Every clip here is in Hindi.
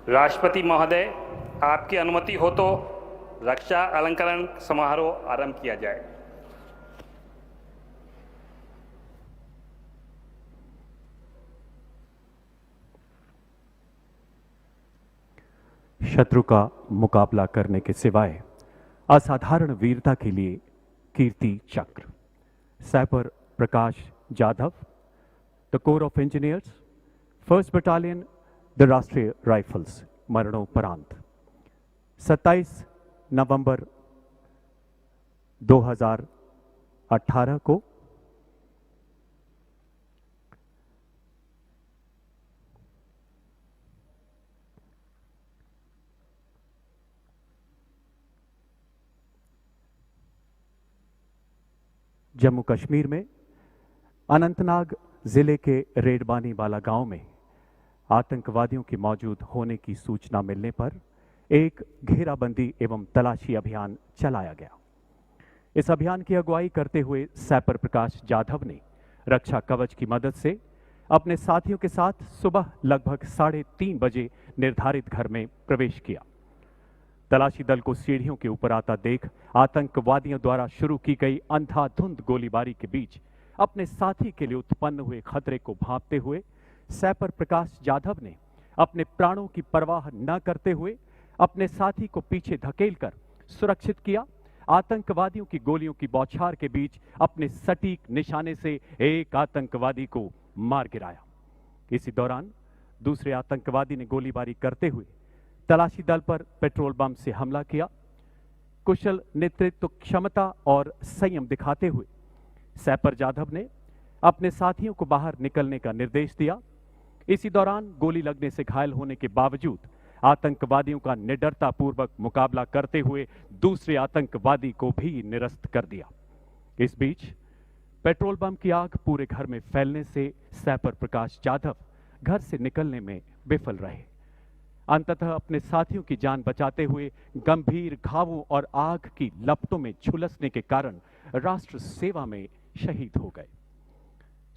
राष्ट्रपति महोदय, आपकी अनुमति हो तो रक्षा अलंकरण समारोह आरंभ किया जाए। शत्रु का मुकाबला करने के सिवाय असाधारण वीरता के लिए Kirti Chakra, sapper Prakash Jadhav, the corps of engineers, 1st battalion, the Rashtriya rifles, मरणोपरांत 27 नवंबर 2018 को जम्मू कश्मीर में अनंतनाग जिले के रेडबानी वाला गांव में आतंकवादियों के मौजूद होने की सूचना मिलने पर एक घेराबंदी एवं तलाशी अभियान चलाया गया। इस अभियान की अगुवाई करते हुए सैपर प्रकाश जाधव ने रक्षा कवच की मदद से अपने साथियों के साथ सुबह लगभग 3:30 बजे निर्धारित घर में प्रवेश किया। तलाशी दल को सीढ़ियों के ऊपर आता देख आतंकवादियों द्वारा शुरू की गई अंधाधुंध गोलीबारी के बीच अपने साथी के लिए उत्पन्न हुए खतरे को भांपते हुए सैपर प्रकाश जाधव ने अपने प्राणों की परवाह न करते हुए अपने साथी को पीछे धकेलकर सुरक्षित किया। आतंकवादियों की गोलियों की बौछार के बीच अपने सटीक निशाने से एक आतंकवादी को मार गिराया। इसी दौरान दूसरे आतंकवादी ने गोलीबारी करते हुए तलाशी दल पर पेट्रोल बम से हमला किया। कुशल नेतृत्व क्षमता और संयम दिखाते हुए सैपर जाधव ने अपने साथियों को बाहर निकलने का निर्देश दिया। इसी दौरान गोली लगने से घायल होने के बावजूद आतंकवादियों का निडरतापूर्वक मुकाबला करते हुए दूसरे आतंकवादी को भी निरस्त कर दिया। इस बीच पेट्रोल बम की आग पूरे घर में फैलने से सैपर प्रकाश जाधव घर से निकलने में विफल रहे। अंततः अपने साथियों की जान बचाते हुए गंभीर घावों और आग की लपटों में झुलसने के कारण राष्ट्र सेवा में शहीद हो गए।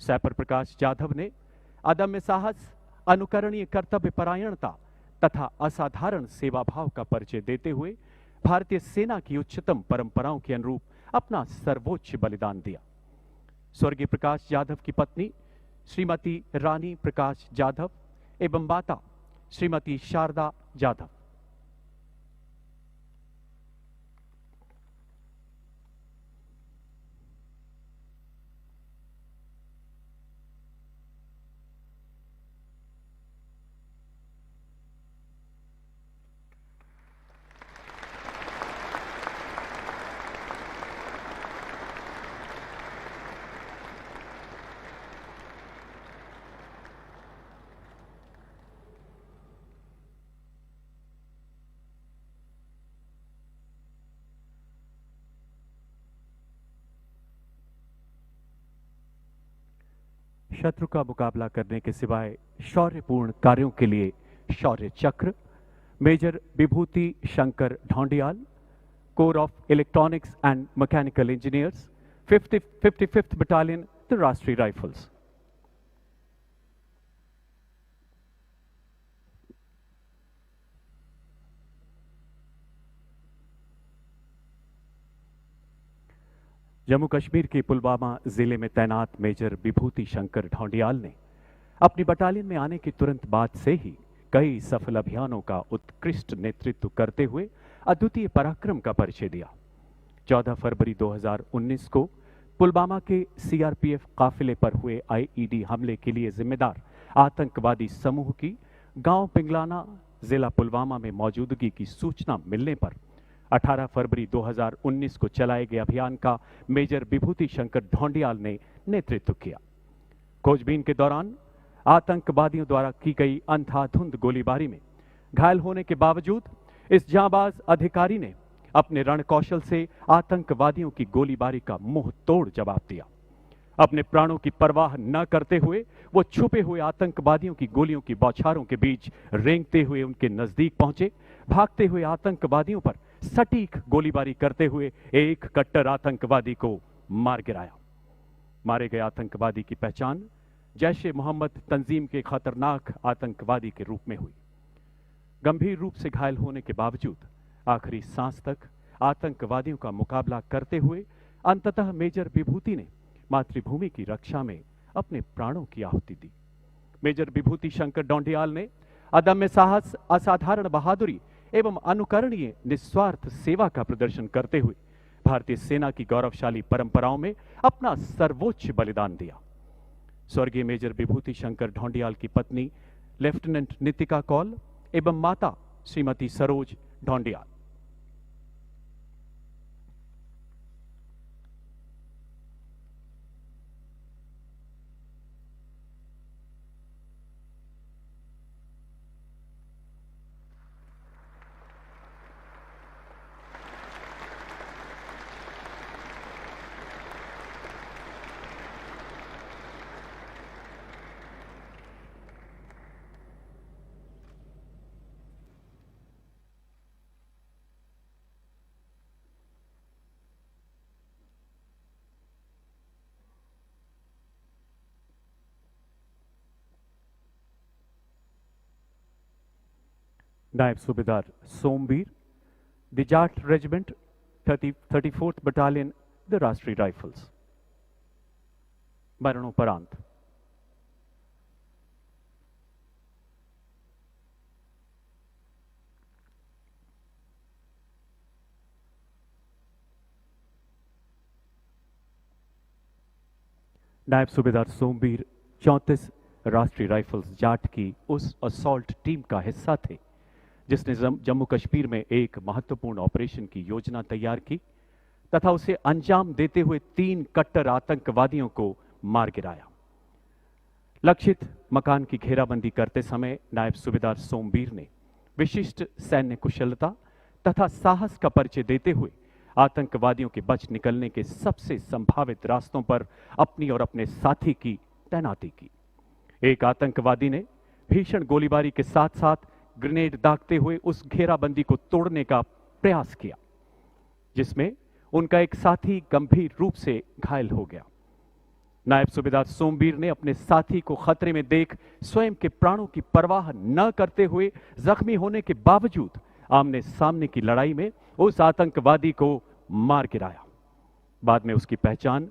सैपर प्रकाश जाधव ने अदम्य साहस, अनुकरणीय कर्तव्य परायणता तथा असाधारण सेवा भाव का परिचय देते हुए भारतीय सेना की उच्चतम परंपराओं के अनुरूप अपना सर्वोच्च बलिदान दिया। स्वर्गीय प्रकाश जाधव की पत्नी श्रीमती रानी प्रकाश जाधव एवं माता श्रीमती शारदा जाधव। शत्रु का मुकाबला करने के सिवाय शौर्यपूर्ण कार्यों के लिए Shaurya Chakra, major Vibhuti Shankar Dhoundiyal, corps of electronics and mechanical engineers, 55th battalion, the Rashtriya rifles. Jammu Kashmir के पुलवामा जिले में तैनात मेजर विभूति शंकर ढौंडियाल ने अपनी बटालियन में आने के तुरंत बाद से ही कई सफल अभियानों का उत्कृष्ट नेतृत्व करते हुए अद्वितीय पराक्रम का परिचय दिया। 14 फरवरी 2019 को पुलवामा के सीआरपीएफ काफिले पर हुए आईईडी हमले के लिए जिम्मेदार आतंकवादी समूह की गांव पिंगलाना, जिला पुलवामा में मौजूदगी की सूचना मिलने पर 18 फरवरी 2019 को चलाए गए अभियान का मेजर विभूति शंकर ढौंडियाल ने नेतृत्व किया। खोजबीन के दौरान आतंकवादियों द्वारा की गई अंधाधुंध गोलीबारी में घायल होने के बावजूद इस जांबाज अधिकारी ने अपने रणकौशल से आतंकवादियों की गोलीबारी का मुंह तोड़ जवाब दिया। अपने प्राणों की परवाह न करते हुए वो छुपे हुए आतंकवादियों की गोलियों की बौछारों के बीच रेंगते हुए उनके नजदीक पहुंचे। भागते हुए आतंकवादियों पर सटीक गोलीबारी करते हुए एक कट्टर आतंकवादी को मार गिराया। मारे गए आतंकवादी की पहचान जैश ए मोहम्मद तंजीम के खतरनाक आतंकवादी के रूप में हुई। गंभीर रूप से घायल होने के बावजूद आखिरी सांस तक आतंकवादियों का मुकाबला करते हुए अंततः मेजर विभूति ने मातृभूमि की रक्षा में अपने प्राणों की आहुति दी। मेजर विभूति शंकर ढोंडियाल ने अदम्य साहस, असाधारण बहादुरी एवं अनुकरणीय निस्वार्थ सेवा का प्रदर्शन करते हुए भारतीय सेना की गौरवशाली परंपराओं में अपना सर्वोच्च बलिदान दिया। स्वर्गीय मेजर विभूति शंकर ढोंडियाल की पत्नी लेफ्टिनेंट नितिका कौल एवं माता श्रीमती सरोज ढोंडियाल। नायब सूबेदार Somvir, the Jat regiment 34th battalion, the Rashtriya rifles. मरणोपरांत नायब सूबेदार सोमवीर 34 राष्ट्रीय राइफल्स जाट की उस असॉल्ट टीम का हिस्सा थे जिसने जम्मू कश्मीर में एक महत्वपूर्ण ऑपरेशन की योजना तैयार की तथा उसे अंजाम देते हुए 3 कट्टर आतंकवादियों को मार गिराया। लक्षित मकान की घेराबंदी करते समय नायब सूबेदार सोमवीर ने विशिष्ट सैन्य कुशलता तथा साहस का परिचय देते हुए आतंकवादियों के बच निकलने के सबसे संभावित रास्तों पर अपनी और अपने साथी की तैनाती की। एक आतंकवादी ने भीषण गोलीबारी के साथ साथ ग्रेनेड दागते हुए उस घेराबंदी को तोड़ने का प्रयास किया, जिसमें उनका एक साथी गंभीर रूप से घायल हो गया। नायब सूबेदार सोमवीर ने अपने साथी को खतरे में देख स्वयं के प्राणों की परवाह न करते हुए जख्मी होने के बावजूद आमने सामने की लड़ाई में उस आतंकवादी को मार गिराया। बाद में उसकी पहचान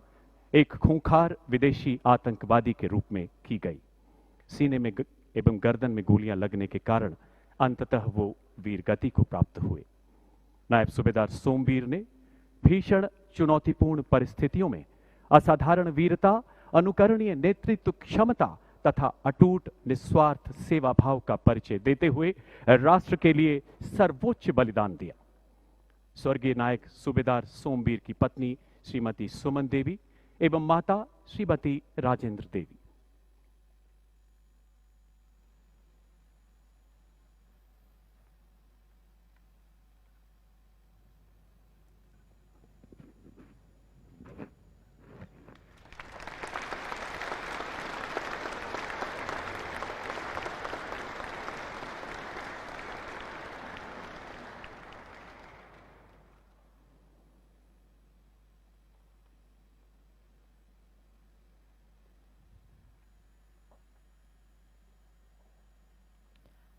एक खूंखार विदेशी आतंकवादी के रूप में की गई। सीने में एवं गर्दन में गोलियां लगने के कारण अंततः वो वीरगति को प्राप्त हुए। नायब सूबेदार सोमवीर ने भीषण चुनौतीपूर्ण परिस्थितियों में असाधारण वीरता, अनुकरणीय नेतृत्व क्षमता तथा अटूट निस्वार्थ सेवा भाव का परिचय देते हुए राष्ट्र के लिए सर्वोच्च बलिदान दिया। स्वर्गीय नायक सूबेदार सोमवीर की पत्नी श्रीमती सुमन देवी एवं माता श्रीमती राजेंद्र देवी।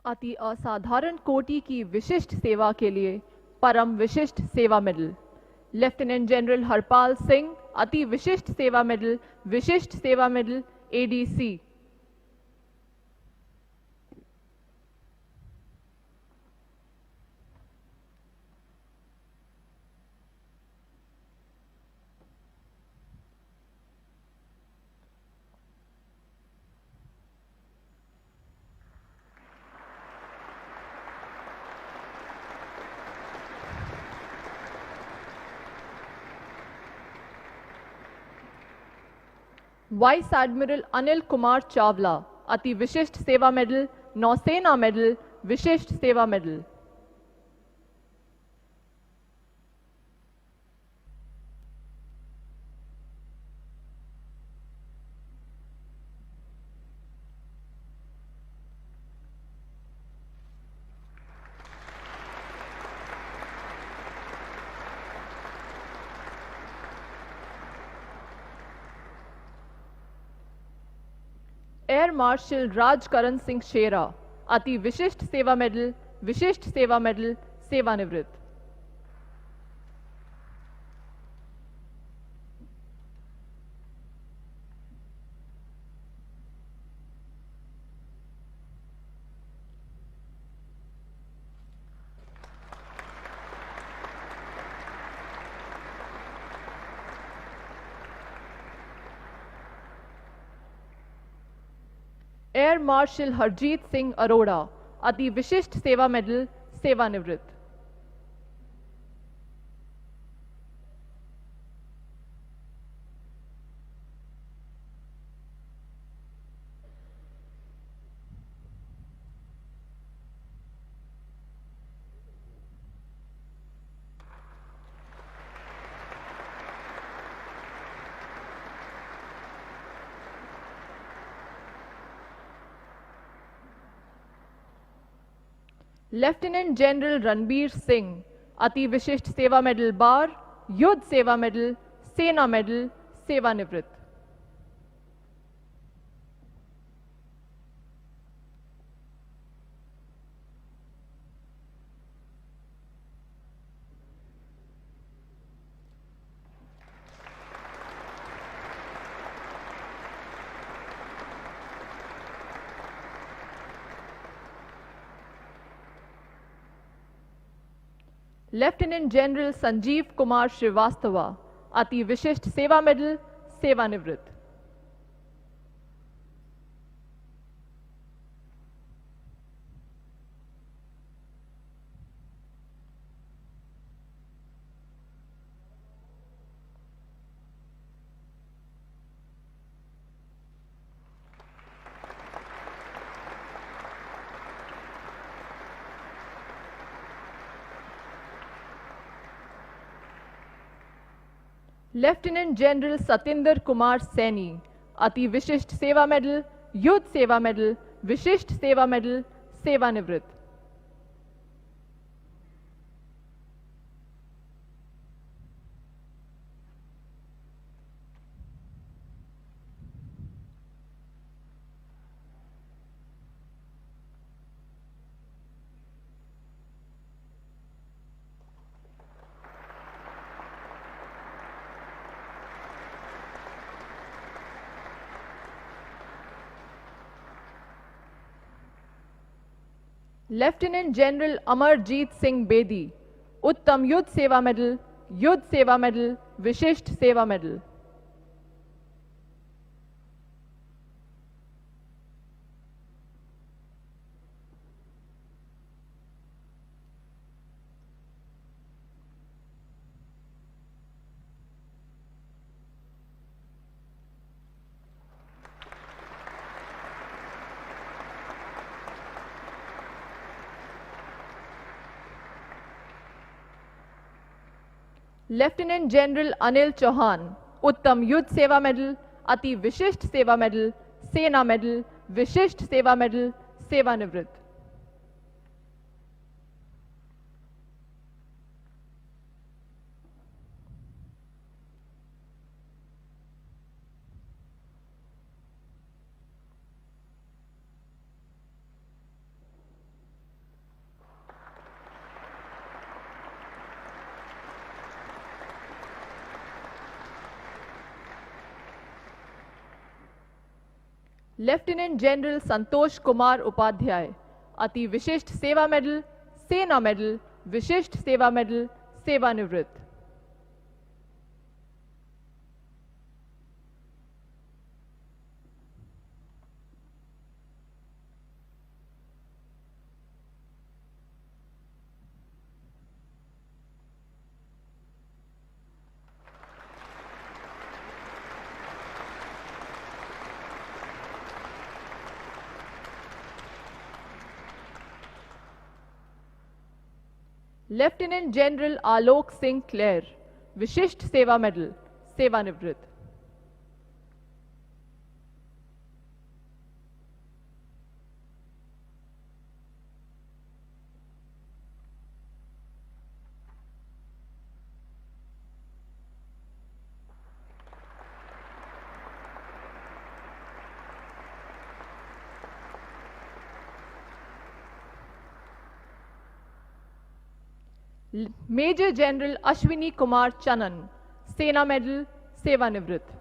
अति असाधारण कोटि की विशिष्ट सेवा के लिए Param Vishisht Seva medal lieutenant general Harpal Singh, Ati Vishisht Seva medal ADC. Vice admiral Anil Kumar Chawla, Ati Vishisht Seva medal Nausena medal, Vishisht Seva medal. Air marshal Rajkaran Singh Shera, Ati Vishisht Seva medal Vishisht Seva medal, सेवानिवृत्त। Air marshal Harjit Singh Arora, Ati Vishisht Seva medal, सेवानिवृत्त। Lieutenant general Ranbir Singh, Ati Vishisht Seva medal बार, युद्ध सेवा मेडल, सेना मेडल, सेवानिवृत्त। लेफ्टिनेंट जनरल संजीव कुमार श्रीवास्तवा, अति विशिष्ट सेवा मेडल, सेवानिवृत्त। लेफ्टिनेंट जनरल सतिंदर कुमार सैनी, अति Vishisht Seva medal, Yuddh Seva medal, Vishisht Seva medal, सेवानिवृत्त। लेफ्टिनेंट जनरल अमरजीत सिंह बेदी, उत्तम युद्ध Seva medal, Yuddh Seva medal, Vishisht Seva medal. Lieutenant general Anil Chauhan, Uttam युद्ध सेवा मेडल, अति विशिष्ट सेवा मेडल, सेना मेडल, विशिष्ट सेवा मेडल, सेवानिवृत्त। लेफ्टिनेंट जनरल संतोष कुमार उपाध्याय, अति विशिष्ट सेवा मेडल, सेना मेडल, विशिष्ट सेवा मेडल, सेवानिवृत्त। लेफ्टिनेंट जनरल आलोक सिंह क्लेर, विशिष्ट सेवा मेडल, सेवानिवृत्त। मेजर जनरल अश्विनी कुमार चनन, सेना मेडल, सेवानिवृत्त।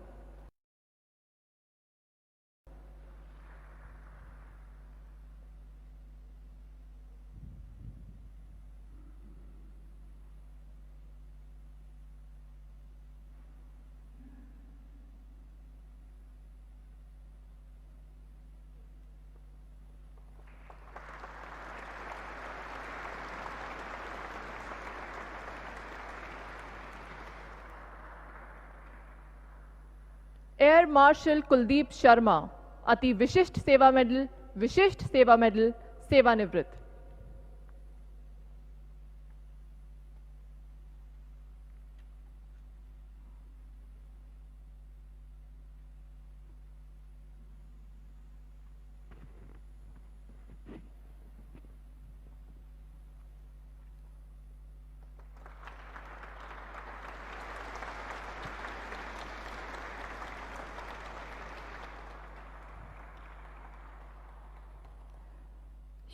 एयर मार्शल कुलदीप शर्मा, अति विशिष्ट सेवा मेडल, विशिष्ट सेवा मेडल, सेवानिवृत्त।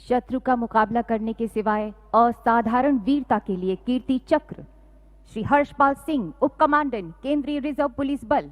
शत्रु का मुकाबला करने के सिवाय असाधारण वीरता के लिए कीर्ति चक्र श्री हर्षपाल सिंह, उप कमांडेंट, केंद्रीय रिजर्व पुलिस बल।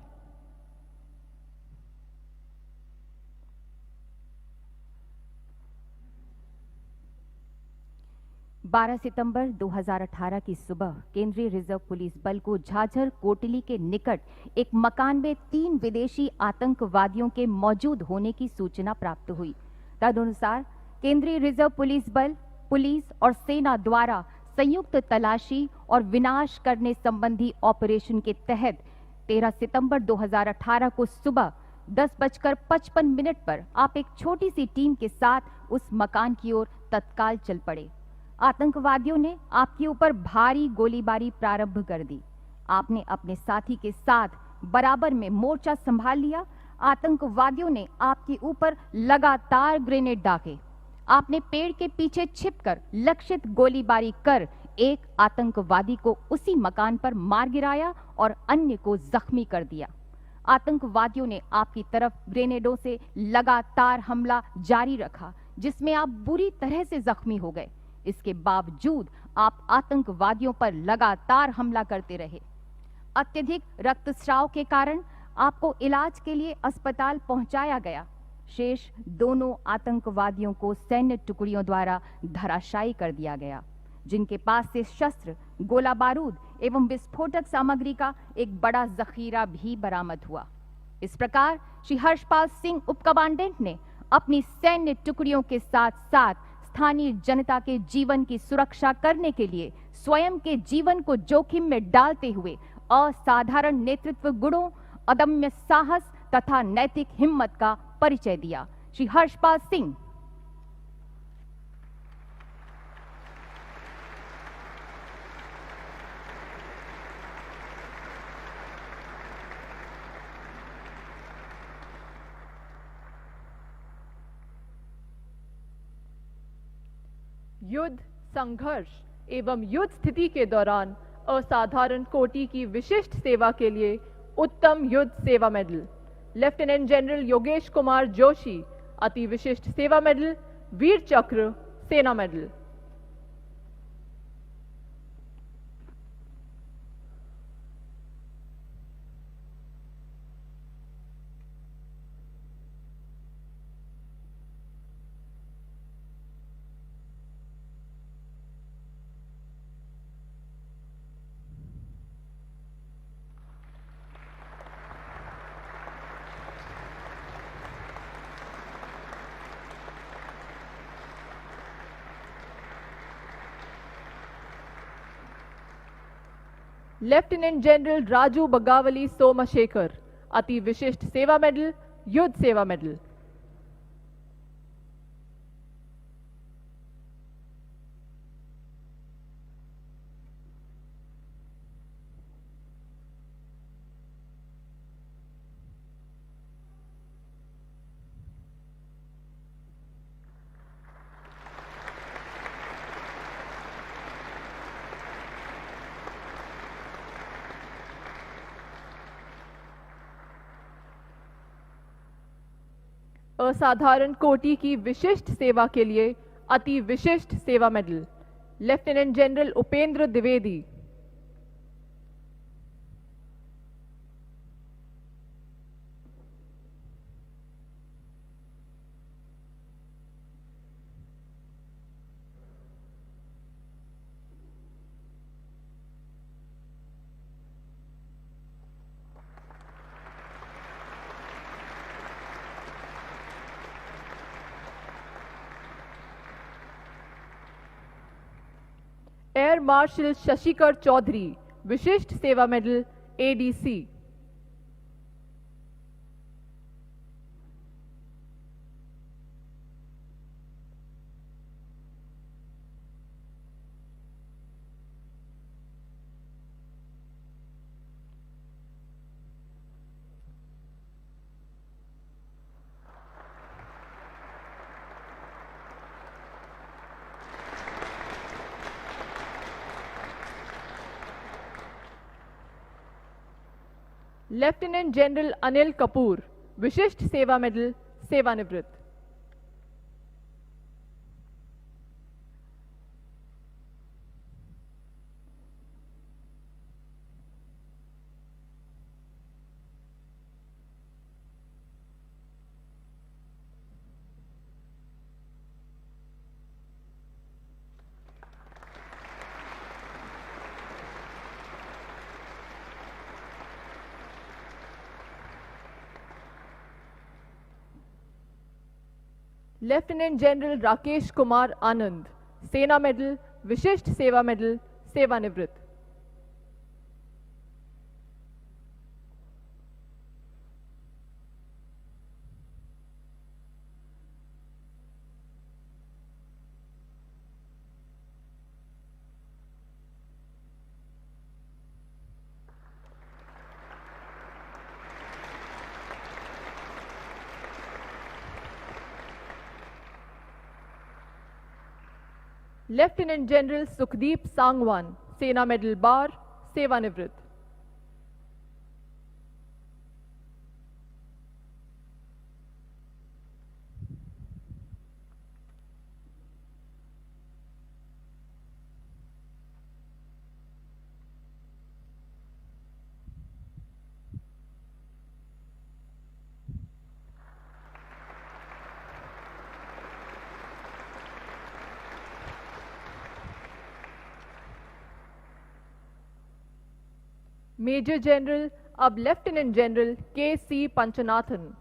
बारह सितंबर 2018 की सुबह केंद्रीय रिजर्व पुलिस बल को झाझर कोटली के निकट एक मकान में 3 विदेशी आतंकवादियों के मौजूद होने की सूचना प्राप्त हुई। तदनुसार केंद्रीय रिजर्व पुलिस बल, पुलिस और सेना द्वारा संयुक्त तलाशी और विनाश करने संबंधी ऑपरेशन के तहत 13 सितंबर 2018 को सुबह 10:55 पर आप एक छोटी सी टीम के साथ उस मकान की ओर तत्काल चल पड़े। आतंकवादियों ने आपके ऊपर भारी गोलीबारी प्रारंभ कर दी। आपने अपने साथी के साथ बराबर में मोर्चा संभाल लिया। आतंकवादियों ने आपके ऊपर लगातार ग्रेनेड दागे। आपने पेड़ के पीछे छिपकर लक्षित गोलीबारी कर एक आतंकवादी को उसी मकान पर मार गिराया और अन्य को जख्मी कर दिया। आतंकवादियों ने आपकी तरफ ग्रेनेडों से लगातार हमला जारी रखा, जिसमें आप बुरी तरह से जख्मी हो गए। इसके बावजूद आप आतंकवादियों पर लगातार हमला करते रहे। अत्यधिक रक्तस्राव के कारण आपको इलाज के लिए अस्पताल पहुंचाया गया। शेष दोनों आतंकवादियों को सैन्य टुकड़ियों द्वारा धराशायी कर दिया गया, जिनके पास से शस्त्र, गोला बारूद एवं विस्फोटक सामग्री का एक बड़ा जखीरा भी बरामद हुआ। इस प्रकार श्री हर्षपाल सिंह, उप कमांडेंट, ने अपनी सैन्य टुकड़ियों के साथ साथ स्थानीय जनता के जीवन की सुरक्षा करने के लिए स्वयं के जीवन को जोखिम में डालते हुए असाधारण नेतृत्व गुणों, अदम्य साहस तथा नैतिक हिम्मत का परिचय दिया। श्री हर्षपाल सिंह। युद्ध, संघर्ष एवं युद्ध स्थिति के दौरान असाधारण कोटि की विशिष्ट सेवा के लिए उत्तम युद्ध Seva medal, lieutenant general Yogesh Kumar Joshi, Ati Vishisht Seva medal, Vir Chakra, Sena medal. Lieutenant general Raju Bagavali Somashekar, Ati Vishisht Seva medal, Yuddh Seva medal. असाधारण कोटि की विशिष्ट सेवा के लिए Ati Vishisht Seva medal, lieutenant general Upendra Dwivedi, air marshal Shashikar Chaudhary, Vishisht Seva medal, ADC. Lieutenant general Anil Kapoor, Vishisht Seva medal, सेवानिवृत्त। Lieutenant general Rakesh Kumar Anand, Sena medal, Vishisht Seva medal, सेवानिवृत्त। लेफ्टिनेंट जनरल सुखदीप सांगवान, सेना मेडल बार, सेवानिवृत्त। मेजर जनरल अब lieutenant general K C Panchanathan.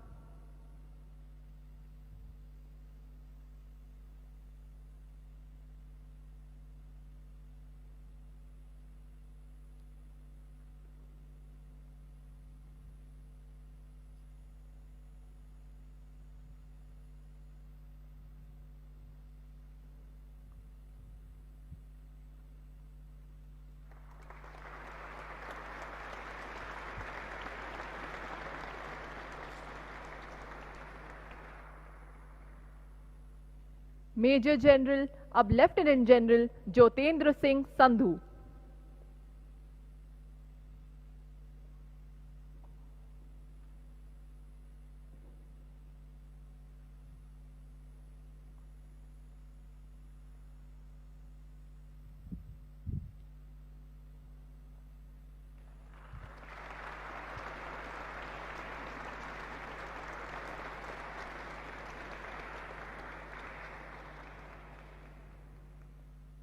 Major general अब lieutenant general Jyotendra Singh Sandhu.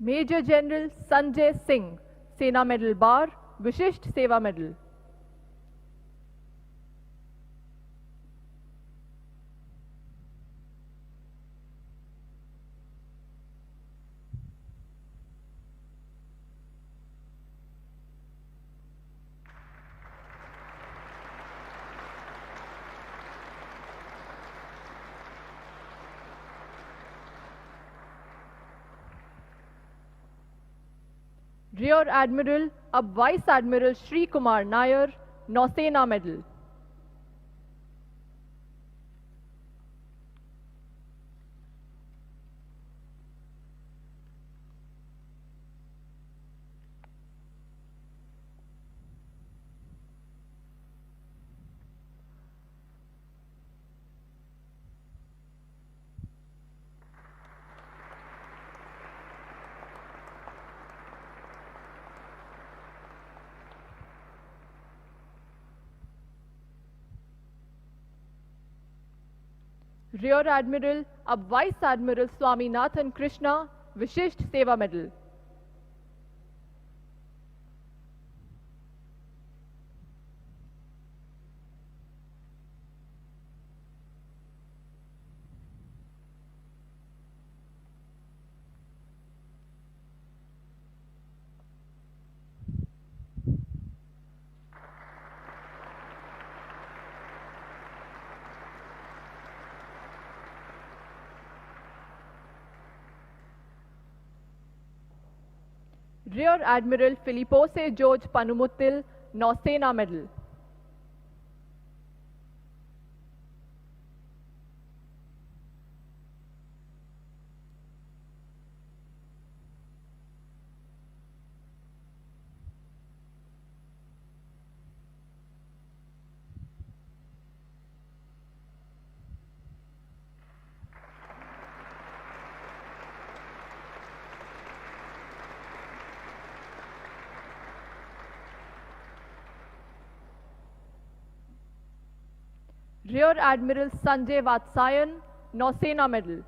Major general Sanjay Singh, Sena medal bar, Vishisht Seva medal. Rear admiral अब vice admiral Shri Kumar Nair, Nausena medal. Rear admiral अब vice admiral Swaminathan Krishna, Vishisht Seva medal. Rear admiral Philipose George Panumuttil, Nausena medal. Rear admiral Sanjay Vatsayan, Nausena medal.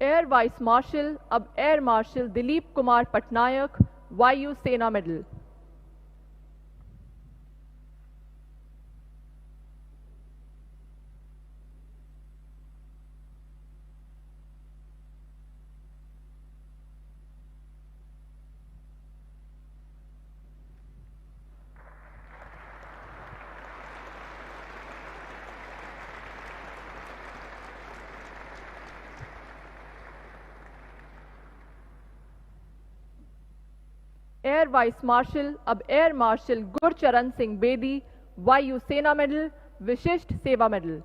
Air vice marshal अब air marshal Dilip Kumar Patnaik, Vayu Sena medal. Air vice marshal अब air marshal Gurcharan Singh Bedi, Vayu Sena medal, Vishisht Seva medal.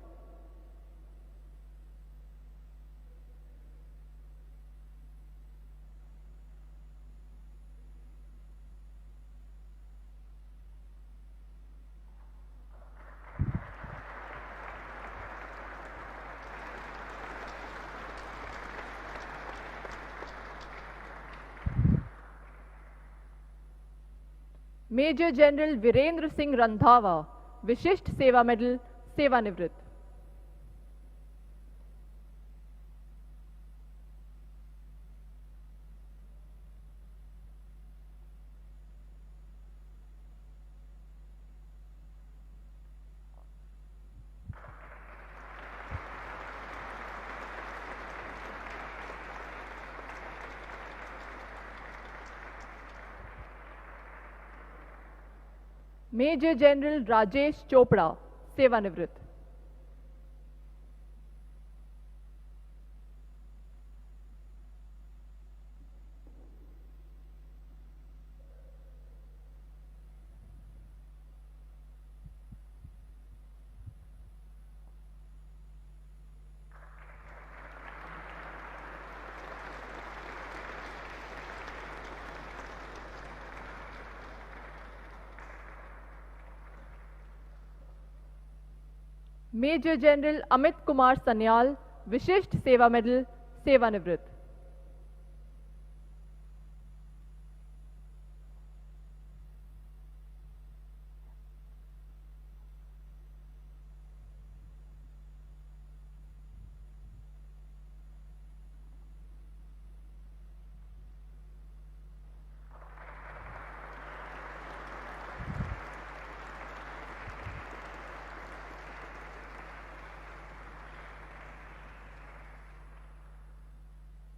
Major general Virendra Singh Randhawa, Vishisht Seva medal, सेवानिवृत्त। मेजर जनरल राजेश चोपड़ा, सेवानिवृत्त। Major general Amit Kumar Sanyal, Vishisht Seva medal, सेवानिवृत्त।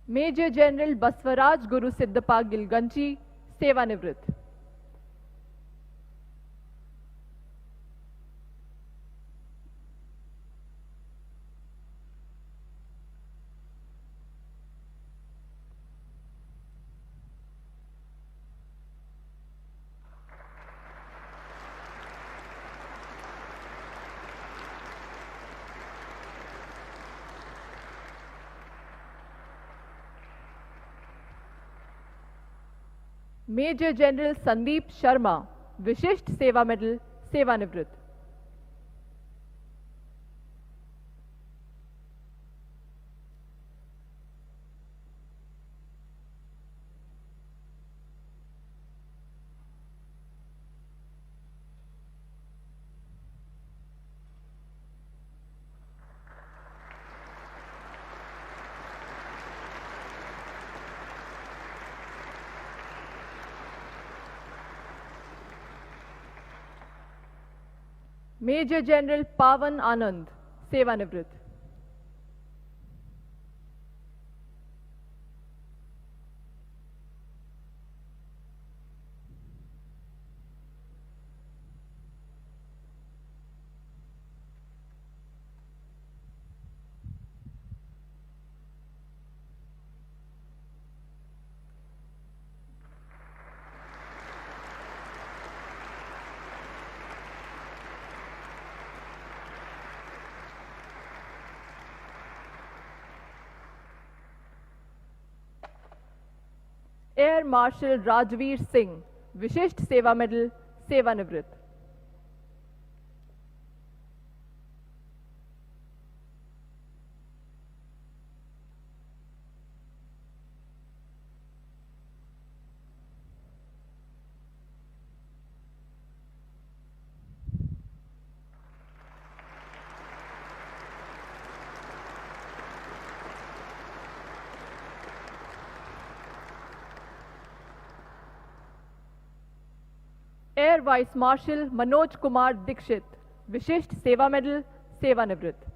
मेजर जनरल बसवराज गुरु सिद्धपा गिलगंची, सेवानिवृत्त। मेजर जनरल संदीप शर्मा, विशिष्ट सेवा मेडल, सेवानिवृत्त। मेजर जनरल पावन आनंद, सेवानिवृत्त। एयर मार्शल राजवीर सिंह, विशिष्ट सेवा मेडल, सेवानिवृत्त। Air vice marshal Manoj Kumar Dixit, Vishisht Seva medal, सेवानिवृत्त।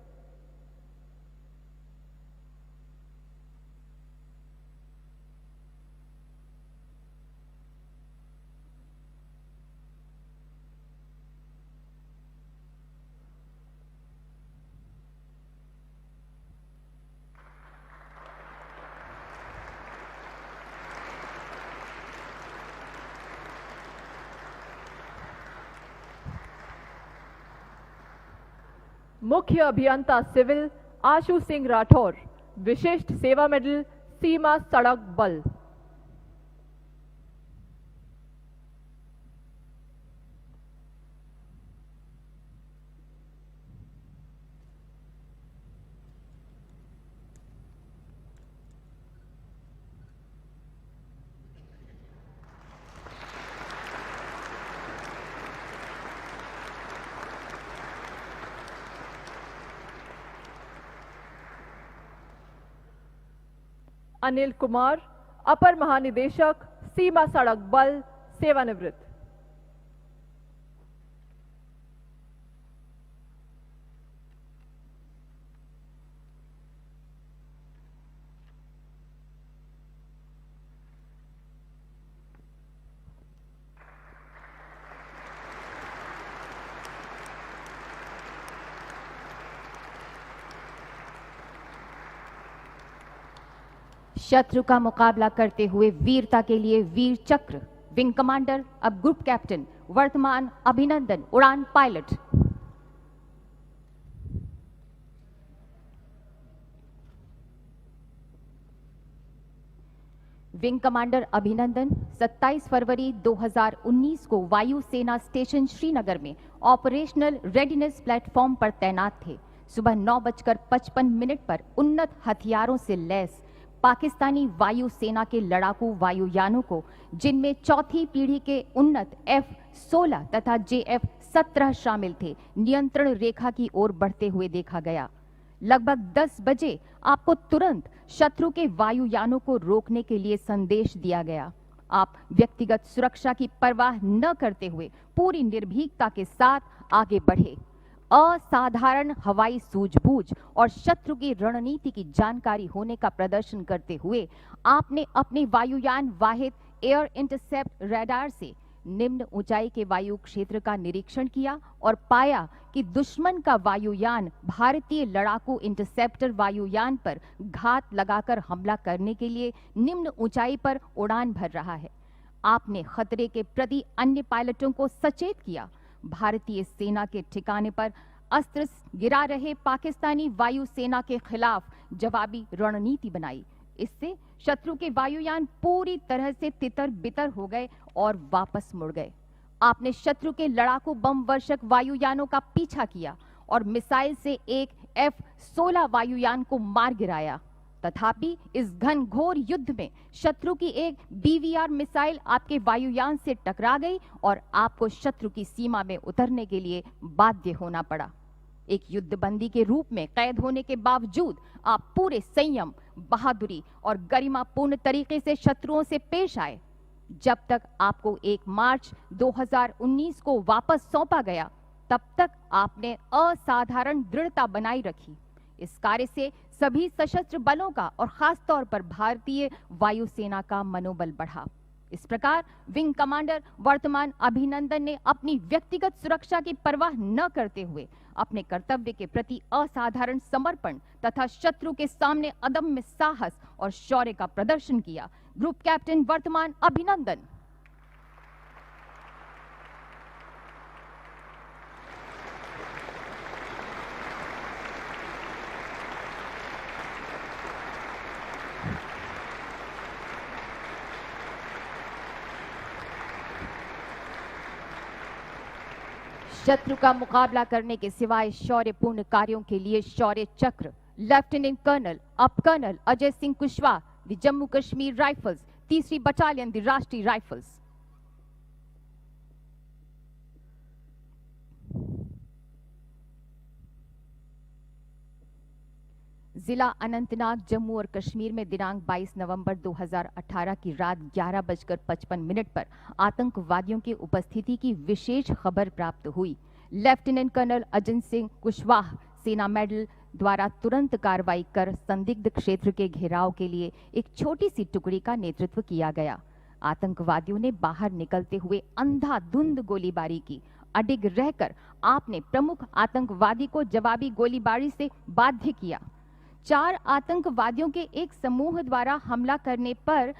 मुख्य अभियंता सिविल आशु सिंह राठौर, विशिष्ट सेवा मेडल, सीमा सड़क बल। अनिल कुमार, अपर महानिदेशक, सीमा सड़क बल, सेवानिवृत्त। शत्रु का मुकाबला करते हुए वीरता के लिए वीर चक्र, विंग कमांडर अब ग्रुप कैप्टन, वर्तमान अभिनंदन उड़ान पायलट। विंग कमांडर अभिनंदन 27 फरवरी 2019 को वायुसेना स्टेशन श्रीनगर में ऑपरेशनल रेडीनेस प्लेटफॉर्म पर तैनात थे। सुबह 9:55 पर उन्नत हथियारों से लैस पाकिस्तानी वायुसेना के लड़ाकू वायुयानों को, जिनमें चौथी पीढ़ी के उन्नत F-16 तथा JF-17 शामिल थे, नियंत्रण रेखा की ओर बढ़ते हुए देखा गया। लगभग 10 बजे आपको तुरंत शत्रु के वायुयानों को रोकने के लिए संदेश दिया गया। आप व्यक्तिगत सुरक्षा की परवाह न करते हुए पूरी निर्भीकता के साथ आगे बढ़े। असाधारण हवाई सूझबूझ और शत्रु की रणनीति की जानकारी होने का प्रदर्शन करते हुए आपने अपने वायुयान वाहिद एयर इंटरसेप्ट रडार से निम्न ऊंचाई के वायु क्षेत्र का निरीक्षण किया और पाया कि दुश्मन का वायुयान भारतीय लड़ाकू इंटरसेप्टर वायुयान पर घात लगाकर हमला करने के लिए निम्न ऊंचाई पर उड़ान भर रहा है। आपने खतरे के प्रति अन्य पायलटों को सचेत किया। भारतीय सेना के ठिकाने पर अस्त्र गिरा रहे पाकिस्तानी वायुसेना के खिलाफ जवाबी रणनीति बनाई। इससे शत्रु के वायुयान पूरी तरह से तितर बितर हो गए और वापस मुड़ गए। आपने शत्रु के लड़ाकू बम वर्षक वायुयानों का पीछा किया और मिसाइल से एक F-16 वायुयान को मार गिराया। तथापि इस घनघोर युद्ध में शत्रु की एक BVR मिसाइल आपके वायुयान से टकरा गई और आपको शत्रु की सीमा में उतरने के लिए बाध्य होना पड़ा। एक युद्धबंदी के रूप में कैद होने के बावजूद आप पूरे संयम, बहादुरी और गरिमापूर्ण तरीके से शत्रुओं से पेश आए। जब तक आपको 1 मार्च 2019 को वापस सौंपा गया, तब तक आपने असाधारण दृढ़ता बनाई रखी। इस कार्य से सभी सशस्त्र बलों का और खास तौर पर भारतीय वायुसेना का मनोबल बढ़ा। इस प्रकार विंग कमांडर वर्तमान अभिनंदन ने अपनी व्यक्तिगत सुरक्षा की परवाह न करते हुए अपने कर्तव्य के प्रति असाधारण समर्पण तथा शत्रु के सामने अदम्य साहस और शौर्य का प्रदर्शन किया। ग्रुप कैप्टन वर्तमान अभिनंदन। शत्रु का मुकाबला करने के सिवाय शौर्यपूर्ण कार्यों के लिए शौर्य चक्र लेफ्टिनेंट कर्नल अप colonel Ajay Singh Kushwaha, the Jammu Kashmir rifles, 3री बटालियन, द राष्ट्रीय राइफल्स। जिला अनंतनाग, जम्मू और कश्मीर में दिनांक 22 नवंबर 2018 की रात 11:55 पर आतंकवादियों की उपस्थिति की विशेष खबर प्राप्त हुई। लेफ्टिनेंट कर्नल अजय सिंह कुशवाहा सेना मेडल द्वारा तुरंत कार्रवाई कर संदिग्ध क्षेत्र के घेराव के लिए एक छोटी सी टुकड़ी का नेतृत्व किया गया। आतंकवादियों ने बाहर निकलते हुए अंधाधुंध गोलीबारी की। अडिग रहकर आपने प्रमुख आतंकवादी को जवाबी गोलीबारी से बाध्य किया। 4 आतंकवादियों के एक समूह द्वारा हमला करने पर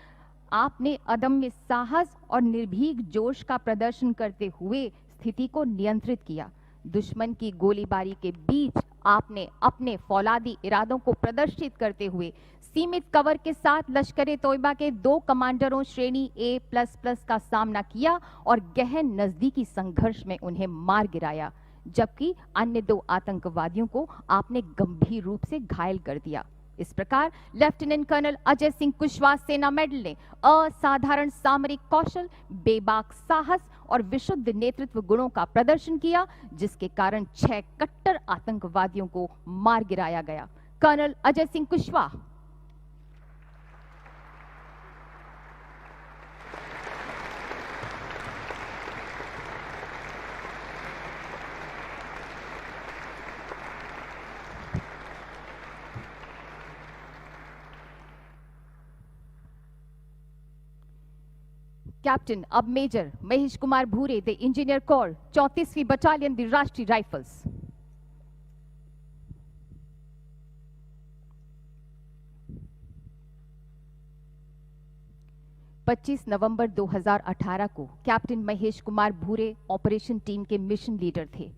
आपने अदम्य साहस और निर्भीक जोश का प्रदर्शन करते हुए स्थिति को नियंत्रित किया। दुश्मन की गोलीबारी के बीच आपने अपने फौलादी इरादों को प्रदर्शित करते हुए सीमित कवर के साथ लश्कर ए तोयबा के 2 कमांडरों श्रेणी A++ का सामना किया और गहन नजदीकी संघर्ष में उन्हें मार गिराया, जबकि अन्य 2 आतंकवादियों को आपने गंभीर रूप से घायल कर दिया। इस प्रकार लेफ्टिनेंट कर्नल अजय सिंह कुशवाहा सेना मेडल ने असाधारण सामरिक कौशल, बेबाक साहस और विशुद्ध नेतृत्व गुणों का प्रदर्शन किया, जिसके कारण 6 कट्टर आतंकवादियों को मार गिराया गया। कर्नल अजय सिंह कुशवाहा। कैप्टन अब major Mahesh Kumar Bhure, the engineer corps, 34वीं बटालियन, द राष्ट्रीय राइफल्स। पच्चीस नवंबर 2018 को captain Mahesh Kumar Bhure operation team के मिशन लीडर थे।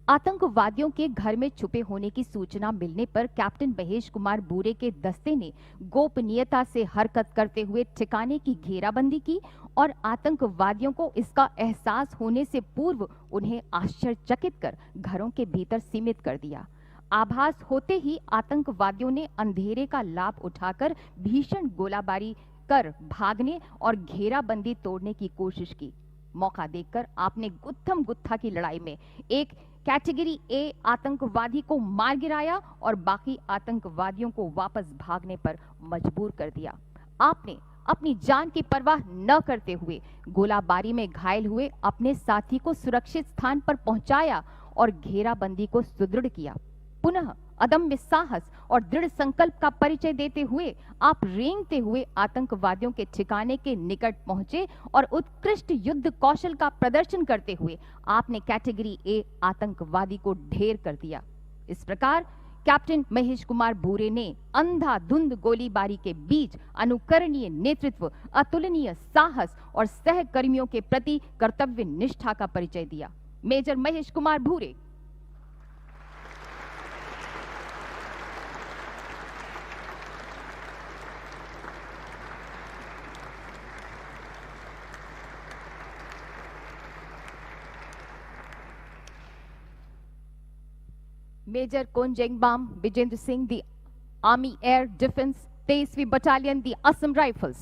आतंकवादियों के घर में छुपे होने की सूचना मिलने पर कैप्टन महेश कुमार भूरे के दस्ते ने गोपनीयता से हरकत करते हुए ठिकाने की घेराबंदी की और आतंकवादियों को इसका एहसास होने से पूर्व उन्हें आश्चर्यचकित कर घरों के भीतर सीमित कर दिया। आभास होते ही आतंकवादियों ने अंधेरे का लाभ उठाकर भीषण गोलाबारी कर भागने और घेराबंदी तोड़ने की कोशिश की। मौका देखकर आपने गुत्थम गुत्था की लड़ाई में एक कैटेगरी A आतंकवादी को मार गिराया और बाकी आतंकवादियों को वापस भागने पर मजबूर कर दिया। आपने अपनी जान की परवाह न करते हुए गोलाबारी में घायल हुए अपने साथी को सुरक्षित स्थान पर पहुंचाया और घेराबंदी को सुदृढ़ किया। पुनः अदम्य साहस और दृढ़ संकल्प का परिचय देते हुए आप रेंगते हुए आतंकवादियों के ठिकाने के निकट पहुंचे और उत्कृष्ट युद्ध कौशल का प्रदर्शन करते हुए आपने कैटेगरी A आतंकवादी को ढेर कर दिया। इस प्रकार कैप्टन महेश कुमार भूरे ने अंधाधुंध गोलीबारी के बीच अनुकरणीय नेतृत्व, अतुलनीय साहस और सहकर्मियों के प्रति कर्तव्य निष्ठा का परिचय दिया। मेजर महेश कुमार भूरे। Major Konjengbam Bijendra Singh, the Army Air Defense 23वीं Battalion, the Assam Rifles.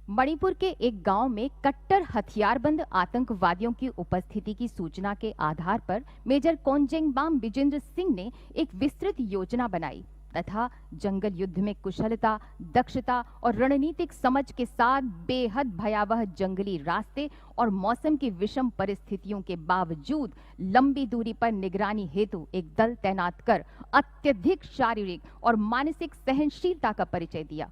Manipur के एक गांव में कट्टर हथियारबंद आतंकवादियों की उपस्थिति की सूचना के आधार पर मेजर कोंजेंगबाम बिजेंद्र सिंह ने एक विस्तृत योजना बनाई तथा जंगल युद्ध में कुशलता, दक्षता और रणनीतिक समझ के साथ बेहद भयावह जंगली रास्ते और मौसम की विषम परिस्थितियों के बावजूद लंबी दूरी पर निगरानी हेतु एक दल तैनात कर अत्यधिक शारीरिक और मानसिक सहनशीलता का परिचय दिया।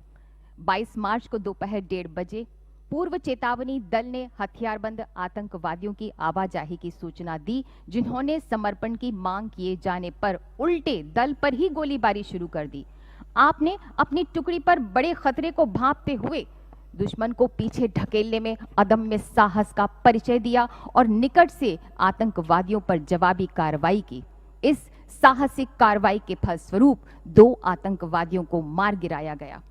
22 मार्च को दोपहर 1:30 बजे पूर्व चेतावनी दल ने हथियारबंद आतंकवादियों की आवाजाही की सूचना दी, जिन्होंने समर्पण की मांग किए जाने पर उल्टे दल पर ही गोलीबारी शुरू कर दी। आपने अपनी टुकड़ी पर बड़े खतरे को भांपते हुए दुश्मन को पीछे ढकेलने में अदम्य साहस का परिचय दिया और निकट से आतंकवादियों पर जवाबी कार्रवाई की। इस साहसिक कार्रवाई के फलस्वरूप 2 आतंकवादियों को मार गिराया गया।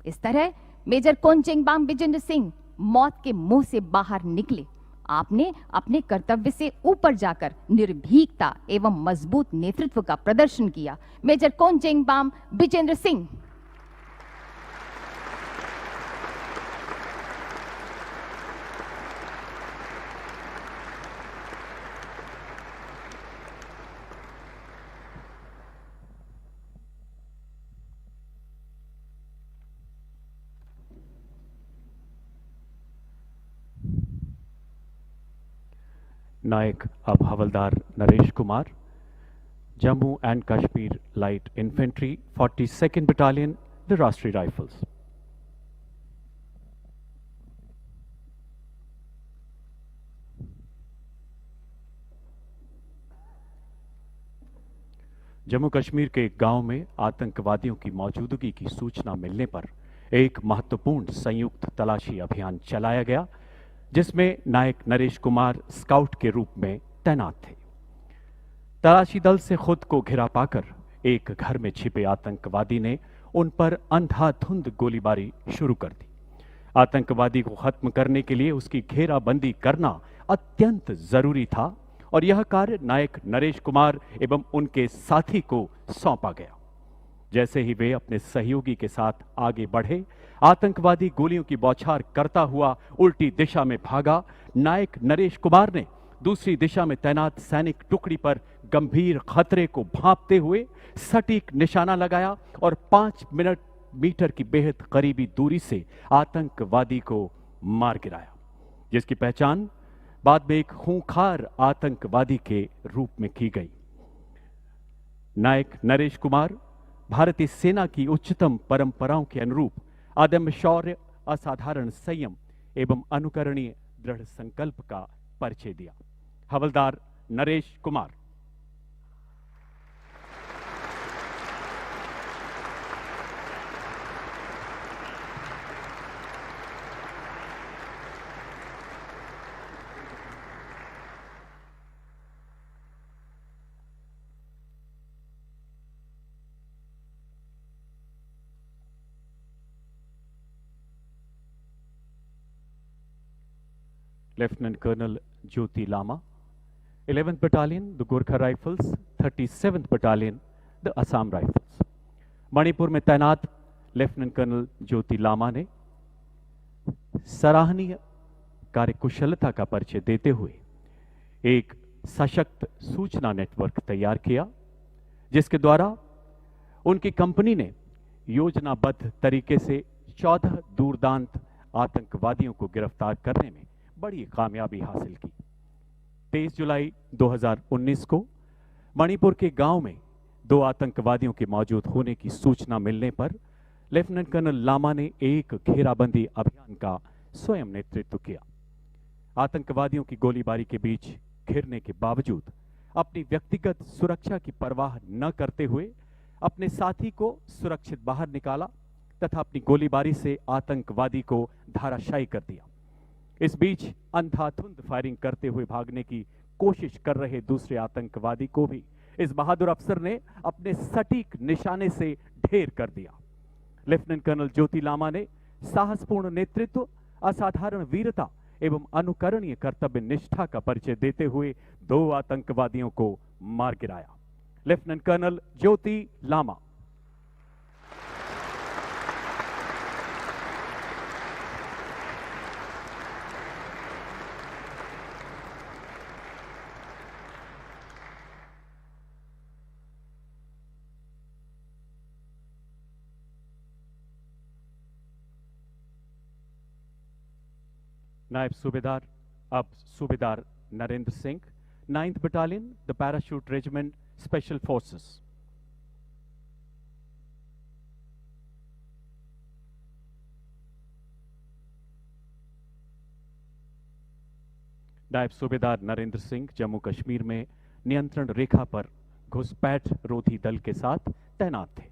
इस तरह मेजर कोंजेंगबाम बिजेंद्र सिंह मौत के मुंह से बाहर निकले। आपने अपने कर्तव्य से ऊपर जाकर निर्भीकता एवं मजबूत नेतृत्व का प्रदर्शन किया। मेजर कोंजेंगबाम बिजेंद्र सिंह। नायक अब Havildar Naresh Kumar, Jammu and Kashmir light infantry 42nd battalion, the Rashtriya rifles. Jammu Kashmir के एक गांव में आतंकवादियों की मौजूदगी की सूचना मिलने पर एक महत्वपूर्ण संयुक्त तलाशी अभियान चलाया गया, जिसमें नायक नरेश कुमार स्काउट के रूप में तैनात थे। तलाशी दल से खुद को घिरा पाकर एक घर में छिपे आतंकवादी ने उन पर अंधाधुंध गोलीबारी शुरू कर दी। आतंकवादी को खत्म करने के लिए उसकी घेराबंदी करना अत्यंत जरूरी था और यह कार्य नायक नरेश कुमार एवं उनके साथी को सौंपा गया। जैसे ही वे अपने सहयोगी के साथ आगे बढ़े, आतंकवादी गोलियों की बौछार करता हुआ उल्टी दिशा में भागा। नायक नरेश कुमार ने दूसरी दिशा में तैनात सैनिक टुकड़ी पर गंभीर खतरे को भांपते हुए सटीक निशाना लगाया और 5 मीटर की बेहद करीबी दूरी से आतंकवादी को मार गिराया, जिसकी पहचान बाद में एक खूंखार आतंकवादी के रूप में की गई। नायक नरेश कुमार भारतीय सेना की उच्चतम परंपराओं के अनुरूप अदम्य शौर्य, असाधारण संयम एवं अनुकरणीय दृढ़ संकल्प का परिचय दिया। हवलदार Naresh Kumar. Lieutenant Colonel Jyoti Lama, 11th Battalion, the Gorkha Rifles, 37th Battalion, the Assam Rifles. Manipur में तैनात लेफ्टिनेंट कर्नल ज्योति लामा ने सराहनीय कार्यकुशलता का परिचय देते हुए एक सशक्त सूचना नेटवर्क तैयार किया, जिसके द्वारा उनकी कंपनी ने योजनाबद्ध तरीके से 14 दूरदांत आतंकवादियों को गिरफ्तार करने में बड़ी कामयाबी हासिल की। 23 जुलाई 2019 को मणिपुर के गांव में 2 आतंकवादियों के मौजूद होने की सूचना मिलने पर लेफ्टिनेंट कर्नल लामा ने एक घेराबंदी अभियान का स्वयं नेतृत्व किया। आतंकवादियों की गोलीबारी के बीच घिरने के बावजूद अपनी व्यक्तिगत सुरक्षा की परवाह न करते हुए अपने साथी को सुरक्षित बाहर निकाला तथा अपनी गोलीबारी से आतंकवादी को धराशायी कर दिया। इस बीच अंधाधुंध फायरिंग करते हुए भागने की कोशिश कर रहे दूसरे आतंकवादी को भी इस बहादुर अफसर ने अपने सटीक निशाने से ढेर कर दिया। लेफ्टिनेंट कर्नल ज्योति लामा ने साहसपूर्ण नेतृत्व असाधारण वीरता एवं अनुकरणीय कर्तव्य निष्ठा का परिचय देते हुए 2 आतंकवादियों को मार गिराया। लेफ्टिनेंट कर्नल ज्योति लामा। नायब सूबेदार अब सूबेदार Narendra Singh, 9th battalion, the parachute regiment, special forces. नायब सूबेदार नरेंद्र सिंह जम्मू कश्मीर में नियंत्रण रेखा पर घुसपैठ रोधी दल के साथ तैनात थे।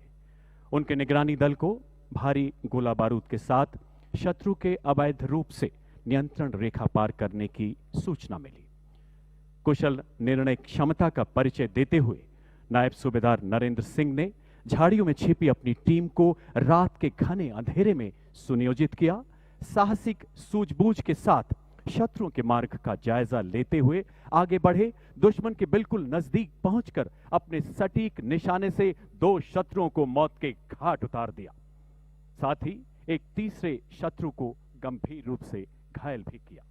उनके निगरानी दल को भारी गोला बारूद के साथ शत्रु के अवैध रूप से नियंत्रण रेखा पार करने की सूचना मिली। कुशल निर्णय क्षमता का परिचय देते हुए नायब सूबेदार नरेंद्र सिंह ने झाड़ियों में छिपी अपनी टीम को रात के घने अंधेरे में सुनियोजित किया। साहसिक सूझबूझ के साथ शत्रुओं के मार्ग का जायजा लेते हुए आगे बढ़े। दुश्मन के बिल्कुल नजदीक पहुंचकर अपने सटीक निशाने से 2 शत्रुओं को मौत के घाट उतार दिया। साथ ही एक तीसरे शत्रु को गंभीर रूप से घायल भी किया।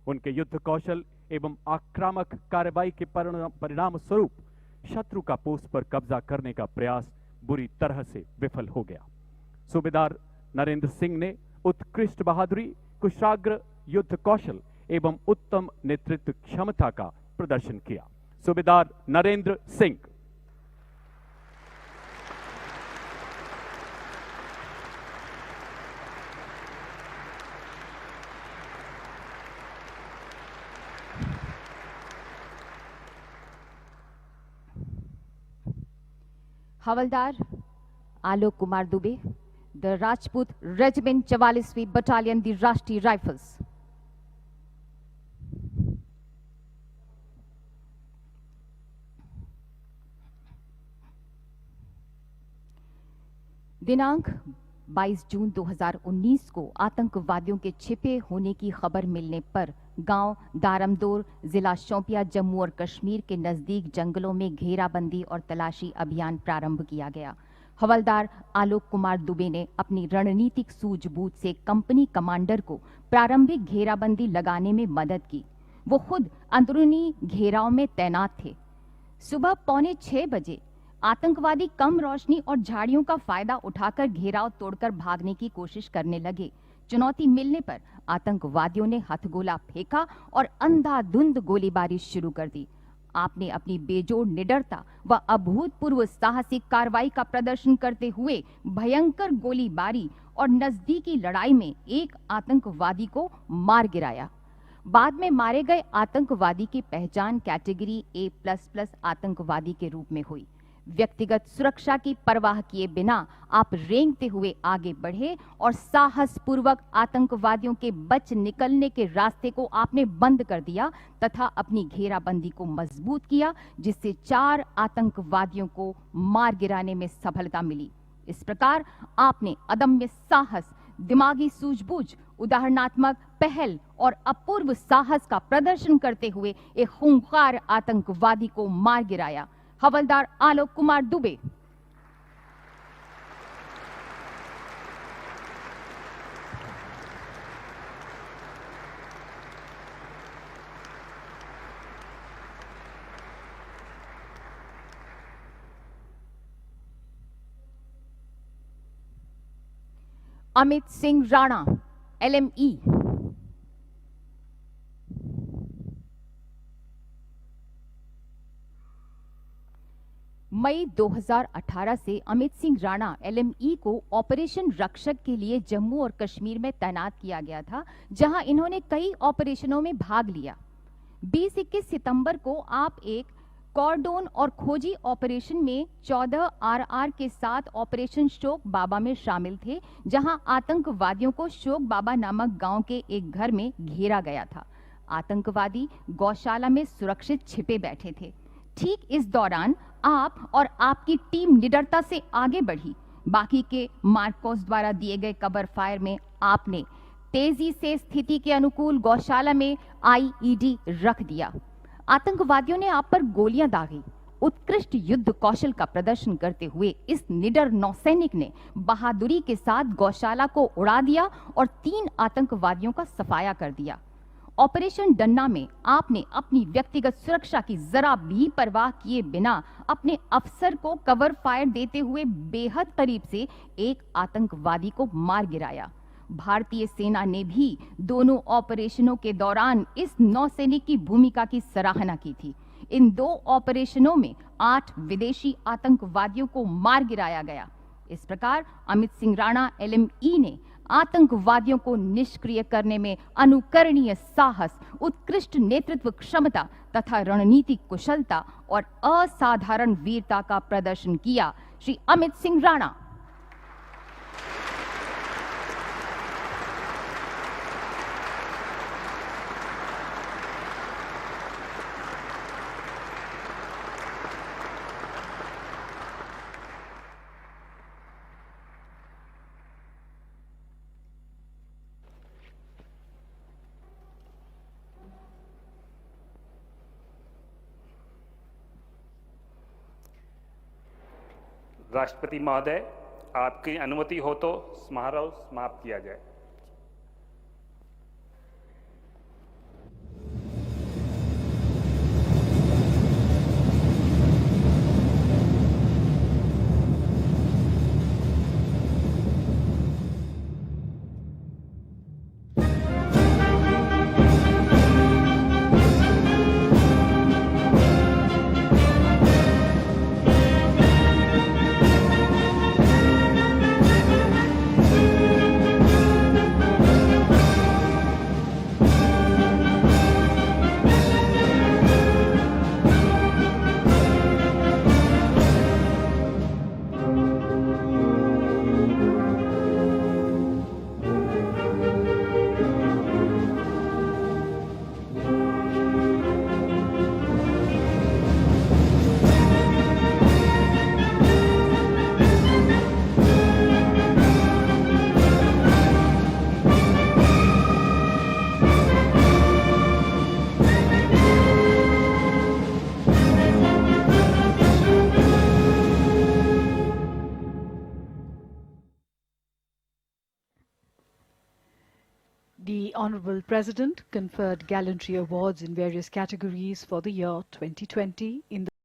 उनके युद्ध कौशल एवं आक्रामक कार्रवाई के परिणाम स्वरूप शत्रु का पोस्ट पर कब्जा करने का प्रयास बुरी तरह से विफल हो गया। सूबेदार नरेंद्र सिंह ने उत्कृष्ट बहादुरी, कुशाग्र युद्ध कौशल एवं उत्तम नेतृत्व क्षमता का प्रदर्शन किया। सूबेदार नरेंद्र सिंह। हवलदार आलोक कुमार दुबे, द राजपूत रेजिमेंट 44वीं बटालियन, द राष्ट्रीय राइफल्स। दिनांक 22 जून 2019 को आतंकवादियों के छिपे होने की खबर मिलने पर गांव दारमदोर, जिला शोपियां, जम्मू और कश्मीर के नजदीक जंगलों में घेराबंदी और तलाशी अभियान प्रारंभ किया गया। हवलदार आलोक कुमार दुबे ने अपनी रणनीतिक सूझबूझ से कंपनी कमांडर को प्रारंभिक घेराबंदी लगाने में मदद की। वो खुद अंदरूनी घेराव में तैनात थे। सुबह 5:45 बजे आतंकवादी कम रोशनी और झाड़ियों का फायदा उठाकर घेराव तोड़कर भागने की कोशिश करने लगे। चुनौती मिलने पर आतंकवादियों ने हथगोला फेंका और अंधाधुंध गोलीबारी शुरू कर दी। आपने अपनी बेजोड़ निडरता व अभूतपूर्व साहसिक कार्रवाई का प्रदर्शन करते हुए भयंकर गोलीबारी और नजदीकी लड़ाई में एक आतंकवादी को मार गिराया। बाद में मारे गए आतंकवादी की पहचान कैटेगरी A++ आतंकवादी के रूप में हुई। व्यक्तिगत सुरक्षा की परवाह किए बिना आप रेंगते हुए आगे बढ़े और साहसपूर्वक आतंकवादियों के बच निकलने के रास्ते को आपने बंद कर दिया तथा अपनी घेराबंदी को मजबूत किया, जिससे 4 आतंकवादियों को मार गिराने में सफलता मिली। इस प्रकार आपने अदम्य साहस, दिमागी सूझबूझ, उदाहरणात्मक पहल और अपूर्व साहस का प्रदर्शन करते हुए एक खूंखार आतंकवादी को मार गिराया। हवलदार आलोक कुमार दुबे। अमित सिंह राणा, LME। मई 2018 से अमित सिंह राणा LME को ऑपरेशन रक्षक के लिए जम्मू और कश्मीर में तैनात किया गया था, जहां इन्होंने कई ऑपरेशनों में भाग लिया। 20-21 सितंबर को आप एक कॉर्डोन और खोजी ऑपरेशन में 14 RR के साथ ऑपरेशन शोक बाबा में शामिल थे, जहां आतंकवादियों को शोक बाबा नामक गांव के एक घर में घेरा गया था। आतंकवादी गौशाला में सुरक्षित छिपे बैठे थे। ठीक इस दौरान आप और आपकी टीम निडरता से आगे बढ़ी। बाकी के मार्कोस द्वारा दिए गए कवर फायर में आपने तेजी से स्थिति के अनुकूल गौशाला में आईईडी रख दिया। आतंकवादियों ने आप पर गोलियां दागी। उत्कृष्ट युद्ध कौशल का प्रदर्शन करते हुए इस निडर नौसैनिक ने बहादुरी के साथ गौशाला को उड़ा दिया और 3 आतंकवादियों का सफाया कर दिया। ऑपरेशन डन्ना में आपने अपनी व्यक्तिगत सुरक्षा की जरा भी परवाह किए बिना अपने अफसर को कवर फायर देते हुए बेहद करीब से एक आतंकवादी को मार गिराया। भारतीय सेना ने भी दोनों ऑपरेशनों के दौरान इस नौसैनिक की भूमिका की सराहना की थी। इन 2 ऑपरेशनों में 8 विदेशी आतंकवादियों को मार गिराया गया। इस प्रकार अमित सिंह राणा LME ने आतंकवादियों को निष्क्रिय करने में अनुकरणीय साहस, उत्कृष्ट नेतृत्व क्षमता तथा रणनीतिक कुशलता और असाधारण वीरता का प्रदर्शन किया। श्री अमित सिंह राणा। राष्ट्रपति महोदय, आपकी अनुमति हो तो समारोह समाप्त किया जाए। The Honorable President conferred gallantry awards in various categories for the year 2020 in the